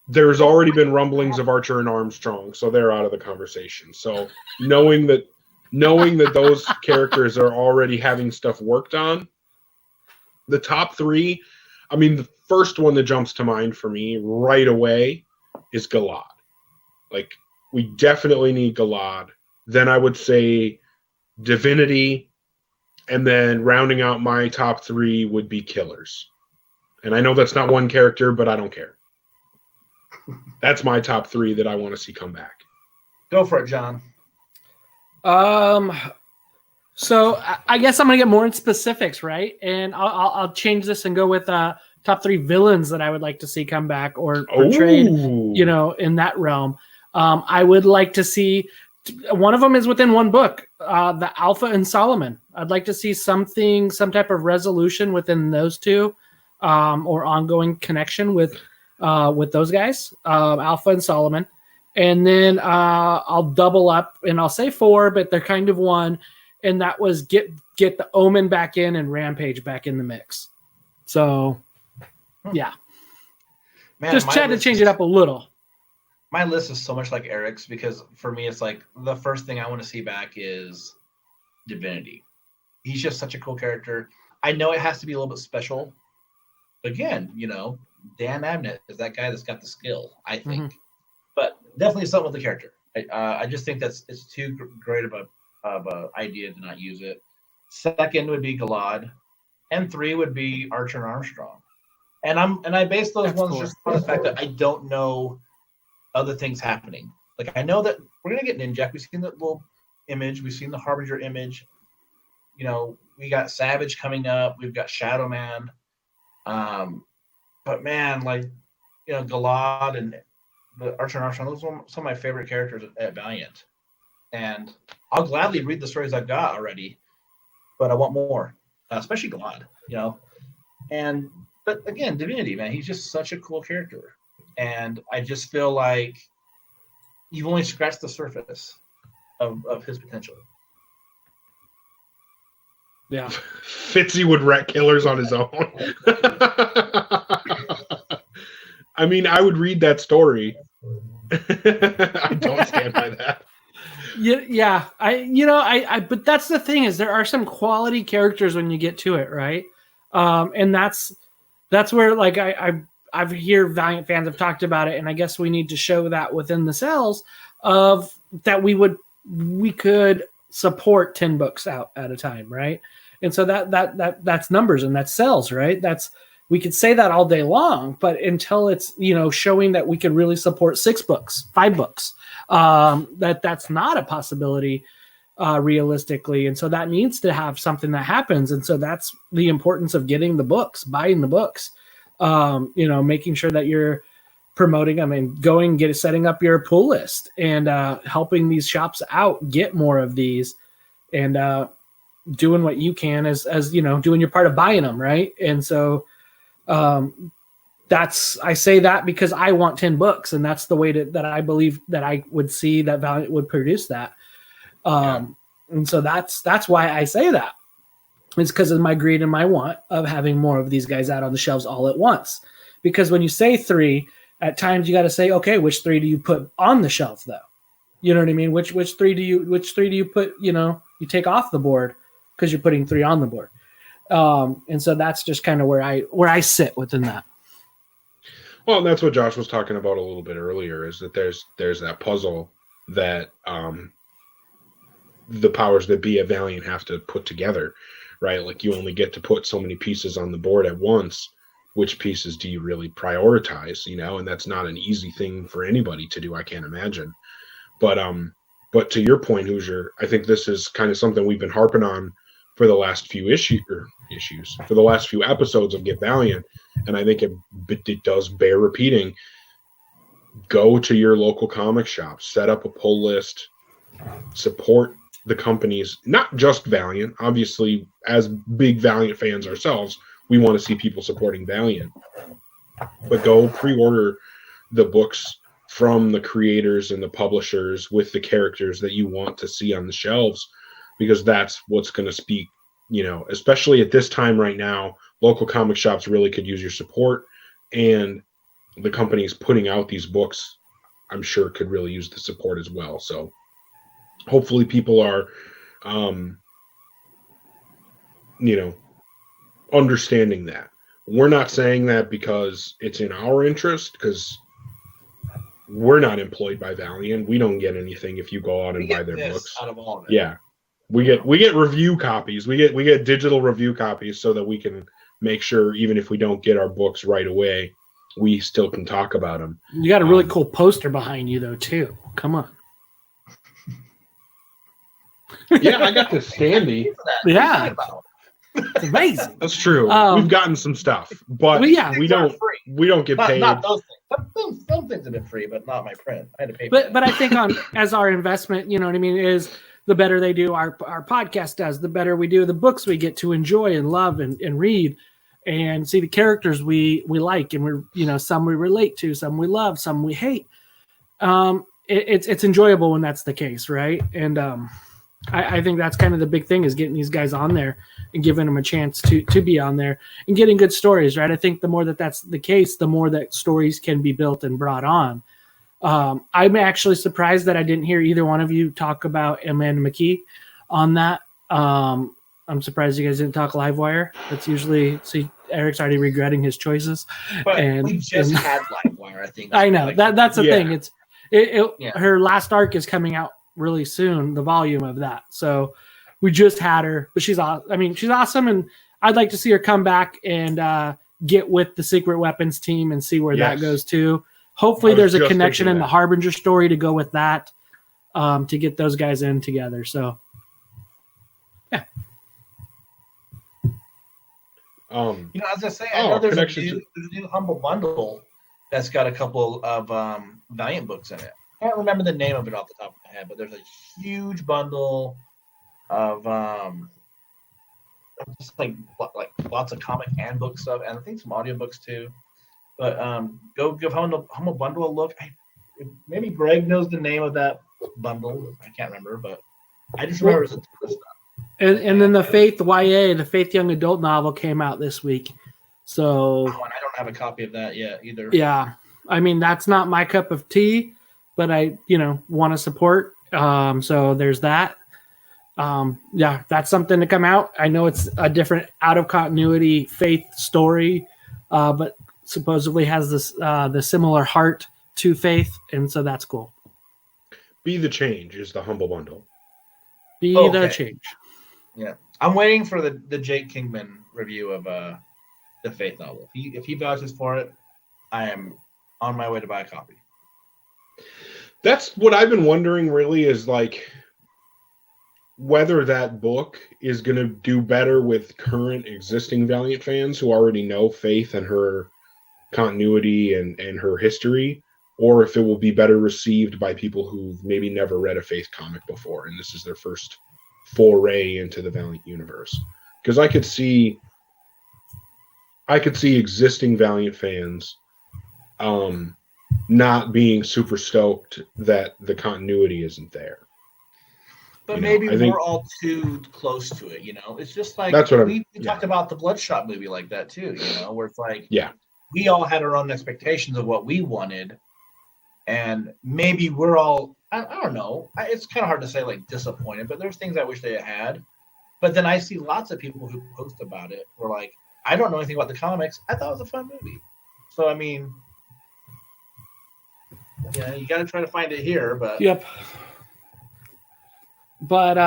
There's already been rumblings of Archer and Armstrong, so they're out of the conversation. So knowing that those characters are already having stuff worked on, the top 3, I mean, the first one that jumps to mind for me right away is Galad. Like, we definitely need Galad. Then I would say Divinity, and then rounding out my top 3 would be Killers. And I know that's not one character, but I don't care. That's my top 3 that I want to see come back. Go for it, John. So I guess I'm gonna get more in specifics, right? And I'll change this and go with top 3 villains that I would like to see come back or portrayed, in that realm. I would like to see one of them is within one book, the Alpha and Solomon. I'd like to see some type of resolution within those two, or ongoing connection with those guys, Alpha and Solomon. And then I'll double up and I'll say 4, but they're kind of one. And that was get the Omen back in and Rampage back in the mix. So, yeah. Man, just try to change it up a little. My list is so much like Eric's, because for me, it's like the first thing I want to see back is Divinity. He's just such a cool character. I know it has to be a little bit special. Again, Dan Abnett is that guy that's got the skill, I think. Mm-hmm. But definitely something with the character. I just think it's too great of a idea to not use it. Second would be Galad, and 3 would be Archer and Armstrong. And I base those ones just on the fact that I don't know other things happening. Like, I know that we're gonna get Ninjak. We've seen that little image. We've seen the Harbinger image. We got Savage coming up. We've got Shadow Man. But man, Galad and the Archer and Armstrong, those are some of my favorite characters at Valiant. And I'll gladly read the stories I've got already, but I want more, especially Galad, But again, Divinity, man, he's just such a cool character. And I just feel like you've only scratched the surface of his potential. Yeah. Fitzy would wreck Killers on his own. I mean, I would read that story, I don't stand by that. Yeah. I but that's the thing is there are some quality characters when you get to it, right? And that's where like I've hear Valiant fans have talked about it, and I guess we need to show that within the cells of that we could support 10 books out at a time, right? And so that's numbers and that's sales, right? We could say that all day long, but until it's showing that we could really support 6 books, 5 books, that's not a possibility realistically. And so that needs to have something that happens. And so that's the importance of getting the books, buying the books, making sure that you're promoting them and setting up your pull list and helping these shops out, get more of these and doing what you can as doing your part of buying them. Right. And so I say that because I want 10 books and that's the way that I believe that I would see that Valiant would produce that. And so that's why I say that. It's because of my greed and my want of having more of these guys out on the shelves all at once. Because when you say 3, at times you got to say, okay, which 3 do you put on the shelf though? You know what I mean? Which 3 do you put, you take off the board because you're putting 3 on the board. And so that's just kind of where I sit within that. Well, and that's what Josh was talking about a little bit earlier, is that there's that puzzle that the powers that be at Valiant have to put together, right? Like you only get to put so many pieces on the board at once. Which pieces do you really prioritize? And that's not an easy thing for anybody to do. I can't imagine. But to your point, Hoosier, I think this is kind of something we've been harping on for the last few for the last few episodes of Get Valiant, and I think it does bear repeating. Go to your local comic shop, set up a pull list, support the companies, not just Valiant. Obviously, as big Valiant fans ourselves, we want to see people supporting Valiant. But go pre-order the books from the creators and the publishers with the characters that you want to see on the shelves, because that's what's going to speak, especially at this time right now. Local comic shops really could use your support, and the companies putting out these books, I'm sure, could really use the support as well. So hopefully people are, understanding that. We're not saying that because it's in our interest, because we're not employed by Valiant. We don't get anything if you go out and buy their books. Out of all of it. Yeah. We get review copies. We get digital review copies so that we can make sure, even if we don't get our books right away, we still can talk about them. You got a really cool poster behind you though too. Come on. Yeah, I got this standee. Yeah. It's amazing. That's true. We've gotten some stuff, but we don't get paid. Not those things. Some things have been free, but not my print. I had to pay. But I think as our investment, you know what I mean, is the better they do, our podcast does, the better we do the books we get to enjoy and love and read and see the characters we like, and we're some we relate to, some we love, some we hate. It's enjoyable when that's the case, right? And I think that's kind of the big thing, is getting these guys on there and giving them a chance to be on there and getting good stories, right? I think the more that's the case, the more that stories can be built and brought on. I'm actually surprised that I didn't hear either one of you talk about Amanda McKee on that. I'm surprised you guys didn't talk Livewire. That's usually, see, Eric's already regretting his choices. But we just had Livewire, I think. I know, that's the thing. Her last arc is coming out really soon, the volume of that. So we just had her, but she's awesome. I mean, she's awesome, and I'd like to see her come back and get with the Secret Weapons team and see where that goes too. Hopefully there's a connection in the Harbinger story to go with that, to get those guys in together. So yeah. As I say, I know there's a new Humble Bundle that's got a couple of Valiant books in it. I can't remember the name of it off the top of my head, but there's a huge bundle of just like lots of comic and book stuff, and I think some audiobooks too. But go give Humble Bundle a look. Maybe Greg knows the name of that bundle. I can't remember, but I just remember it's a ton of stuff. And then the Faith YA, the Faith Young Adult novel, came out this week. So I don't have a copy of that yet either. Yeah. I mean, that's not my cup of tea. but I want to support. So there's that. Yeah, that's something to come out. I know it's a different out of continuity faith story, but supposedly has this the similar heart to faith, and so that's cool. Be the Change is the Humble Bundle. Be the change. Yeah, I'm waiting for the Jake Kingman review of the faith novel. If he vouches for it, I am on my way to buy a copy. That's what I've been wondering. Really, is like whether that book is going to do better with current existing Valiant fans who already know Faith and her continuity and her history, or if it will be better received by people who've maybe never read a Faith comic before and this is their first foray into the Valiant universe. Because I could see existing Valiant fans not being super stoked that the continuity isn't there. But maybe we're all too close to it, It's just like that's what we talked about the Bloodshot movie like that too, where it's like we all had our own expectations of what we wanted, and maybe we're all I don't know. It's kind of hard to say like disappointed, but there's things I wish they had. But then I see lots of people who post about it who are like, I don't know anything about the comics. I thought it was a fun movie. So I mean, you got to try to find it here, but yep. But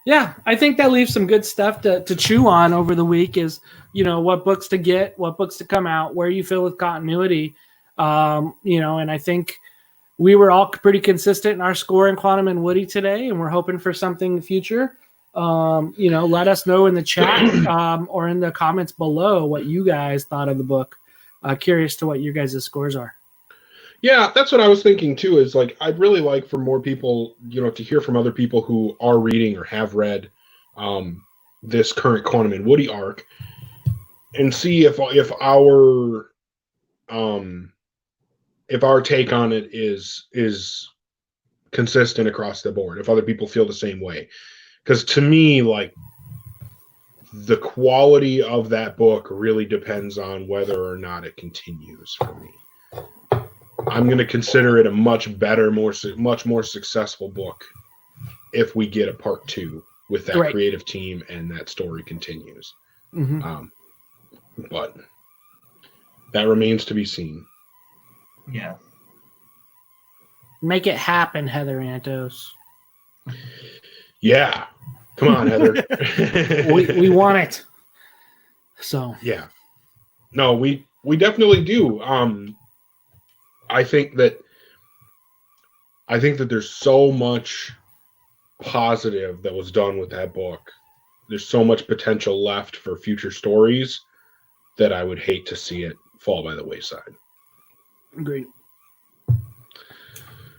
yeah, I think that leaves some good stuff to chew on over the week. Is what books to get, what books to come out, where you feel with continuity, and I think we were all pretty consistent in our score in Quantum and Woody today, and we're hoping for something in the future. Let us know in the chat or in the comments below what you guys thought of the book. Curious to what your guys' scores are. Yeah, that's what I was thinking too, is like I'd really like for more people, to hear from other people who are reading or have read this current Quantum and Woody arc and see if our take on it is consistent across the board, if other people feel the same way. Because to me, like, the quality of that book really depends on whether or not it continues for me. I'm going to consider it a much better, much more successful book if we get a part 2 with that creative team and that story continues. Mm-hmm. But that remains to be seen. Yeah. Make it happen, Heather Antos. Yeah. Come on, Heather. we want it. So yeah. No, we definitely do. I think that there's so much positive that was done with that book. There's so much potential left for future stories that I would hate to see it fall by the wayside. Agreed.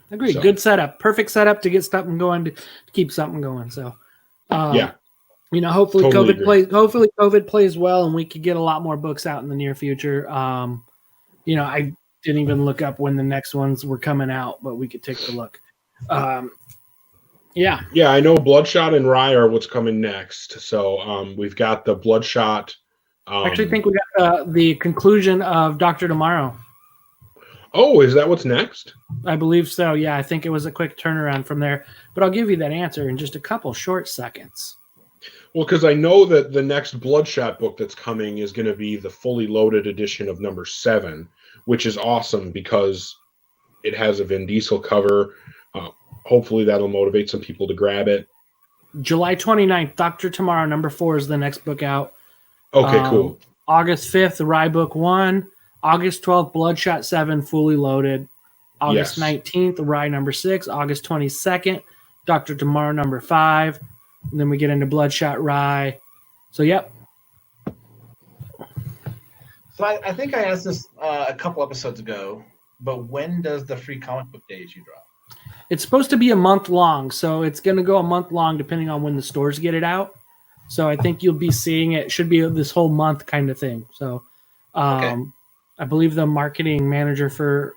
So. Good setup. Perfect setup to get something going, to keep something going. So, yeah. Hopefully totally COVID plays well and we could get a lot more books out in the near future. I didn't even look up when the next ones were coming out, but we could take a look. Yeah. Yeah, I know Bloodshot and Rye are what's coming next. So we've got the Bloodshot. I actually think we got the conclusion of Dr. Tomorrow. Oh, is that what's next? I believe so. Yeah, I think it was a quick turnaround from there. But I'll give you that answer in just a couple short seconds. Well, because I know that the next Bloodshot book that's coming is going to be the fully loaded edition of number 7, which is awesome because it has a Vin Diesel cover. Hopefully that'll motivate some people to grab it. July 29th, Dr. Tomorrow, number 4 is the next book out. Okay, cool. August 5th, Rye Book 1. August 12th, Bloodshot 7, fully loaded. August 19th, Rye number 6. August 22nd, Dr. Tomorrow number 5. And then we get into Bloodshot, Rye. So, yep. So I think I asked this a couple episodes ago, but when does the free comic book day issue drop? It's supposed to be a month long, so it's going to go a month long depending on when the stores get it out. So I think you'll be seeing it. Should be this whole month kind of thing. So I believe the marketing manager for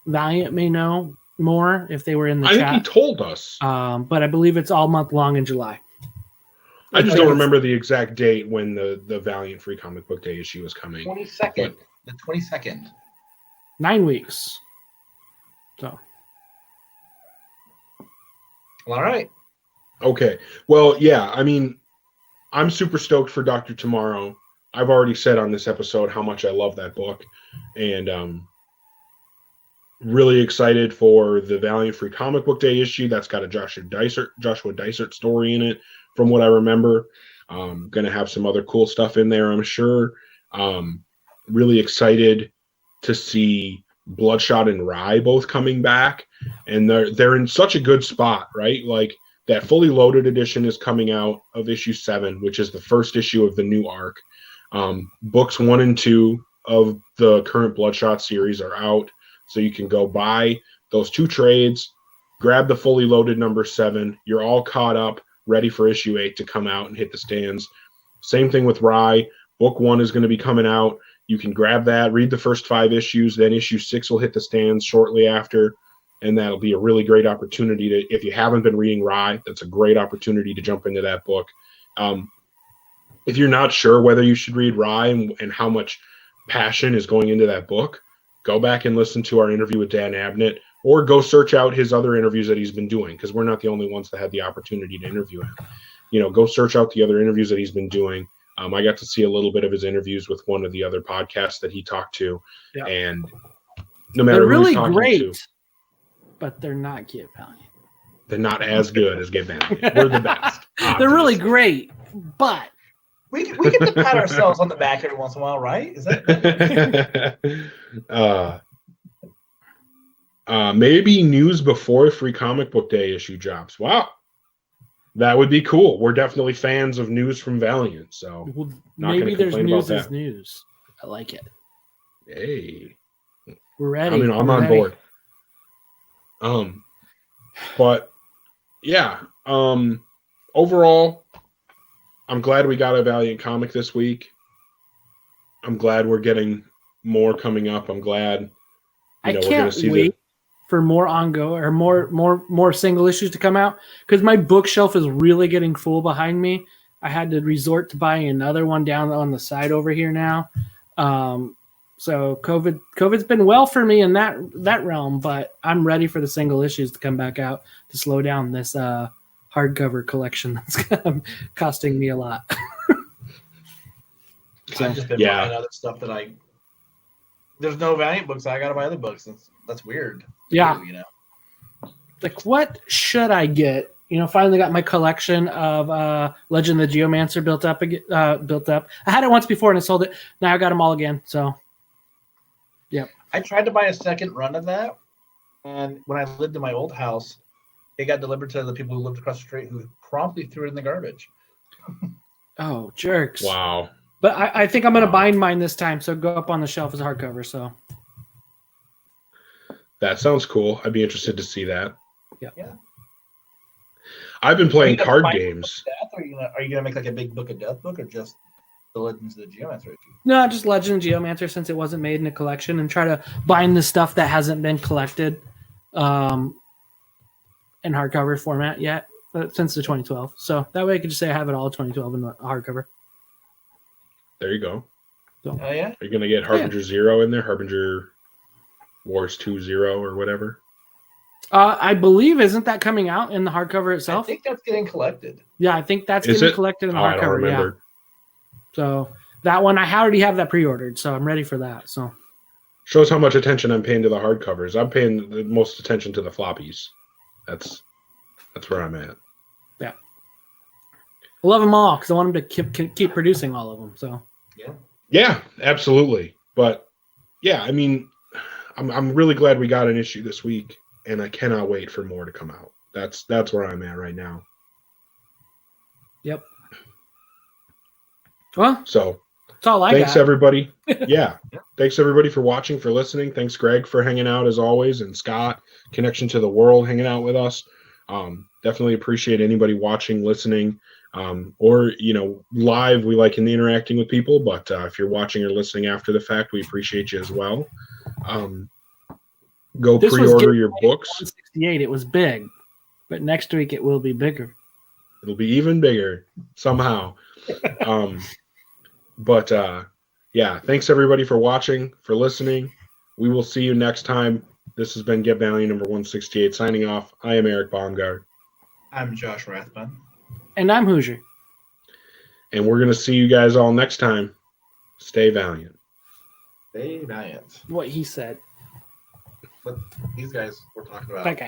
Valiant may know more if they were in the chat. I think he told us. But I believe it's all month long in July. I just don't remember the exact date when the Valiant Free Comic Book Day issue was coming. 22nd. The 22nd. 9 weeks. So All right. Okay. Well, yeah, I mean, I'm super stoked for Dr. Tomorrow. I've already said on this episode how much I love that book, and really excited for the Valiant Free Comic Book Day issue. That's got a Joshua Dysart story in it, from what I remember. Going to have some other cool stuff in there, I'm sure. Really excited to see Bloodshot and Rye both coming back, and they're in such a good spot, right? Like that fully loaded edition is coming out of issue 7, which is the first issue of the new arc. Books 1 and 2 of the current Bloodshot series are out, so you can go buy those 2 trades, grab the fully loaded number 7. You're all caught up, ready for issue 8 to come out and hit the stands. Same thing with Rye. Book 1 is going to be coming out. You can grab that, read the first 5 issues, then issue 6 will hit the stands shortly after, and that'll be a really great opportunity to, if you haven't been reading Rye, that's a great opportunity to jump into that book. If you're not sure whether you should read Rye and how much passion is going into that book, go back and listen to our interview with Dan Abnett, or go search out his other interviews that he's been doing, because we're not the only ones that had the opportunity to interview him. Go search out the other interviews that he's been doing. I got to see a little bit of his interviews with one of the other podcasts that he talked to, and no matter they're who really he's talking great, to, but they're not Get Valiant. they're not as good as Get Valiant. We're the best. They're really great, but We get to pat ourselves on the back every once in a while, right? Is that maybe news before Free Comic Book Day issue drops. Wow. That would be cool. We're definitely fans of news from Valiant, so maybe there's complain news about is that. news. I like it. Hey. We're ready. I'm We're on ready. board. But yeah, overall, I'm glad we got a Valiant comic this week. I'm glad we're getting more coming up. I'm glad I we're can't gonna see wait for more ongoing or more single issues to come out, because my bookshelf is really getting full behind me. I had to resort to buying another one down on the side over here now. So COVID's been well for me in that realm, but I'm ready for the single issues to come back out to slow down this hardcover collection that's costing me a lot. I've just been buying other stuff that there's no Valiant books. I gotta buy other books. That's weird. Yeah. Do. Like, what should I get? Finally got my collection of Legend of the Geomancer built up. I had it once before and I sold it. Now I got them all again. So, yep. I tried to buy a second run of that, and when I lived in my old house, it got delivered to the people who lived across the street, who promptly threw it in the garbage. Oh, jerks! Wow. But I think I'm going to bind mine this time, so go up on the shelf as a hardcover. So That sounds cool. I'd be interested to see that. Yeah. I've been playing Are you card gonna games. Death, or are you gonna make like a big Book of Death book, or just the Legends of the Geomancer issue? no, just Legend of Geomancer, since it wasn't made in a collection, and try to bind the stuff that hasn't been collected in hardcover format yet since the 2012. So that way I could just say I have it all 2012 in hardcover. There you go. So, Oh yeah. Are you going to get Harbinger 0 in there? Harbinger Wars 2-0 or whatever? I believe, isn't that coming out in the hardcover I itself? think that's getting collected. Yeah, I think that's Is getting it? collected in the Oh, I don't hardcover. Yeah. remember. So that one, I already have that pre-ordered, so I'm ready for that. So Shows how much attention I'm paying to the hardcovers. I'm paying the most attention to the floppies. That's where I'm at. I love them all because I want them to keep producing all of them. So Yeah, absolutely. But yeah, I mean, I'm really glad we got an issue this week, and I cannot wait for more to come out. That's where I'm at right now. Yep. Well, So that's all I thanks got. everybody. Yeah. Thanks everybody for watching, for listening. Thanks Greg for hanging out as always, and Scott, Connection to the World, hanging out with us. Definitely appreciate anybody watching, listening, or live. We like interacting with people, but if you're watching or listening after the fact, we appreciate you as well. Go This was pre-order Get your books. 168. It was big, but next week it will be bigger. It'll be even bigger somehow. But yeah, thanks everybody for watching, for listening. We will see you next time. This has been Get Valiant number 168 signing off. I am Eric Baumgart. I'm Josh Rathbun. And I'm Hoosier. And we're going to see you guys all next time. Stay valiant. Stay valiant. What he said. But these guys we're talking about. That guy.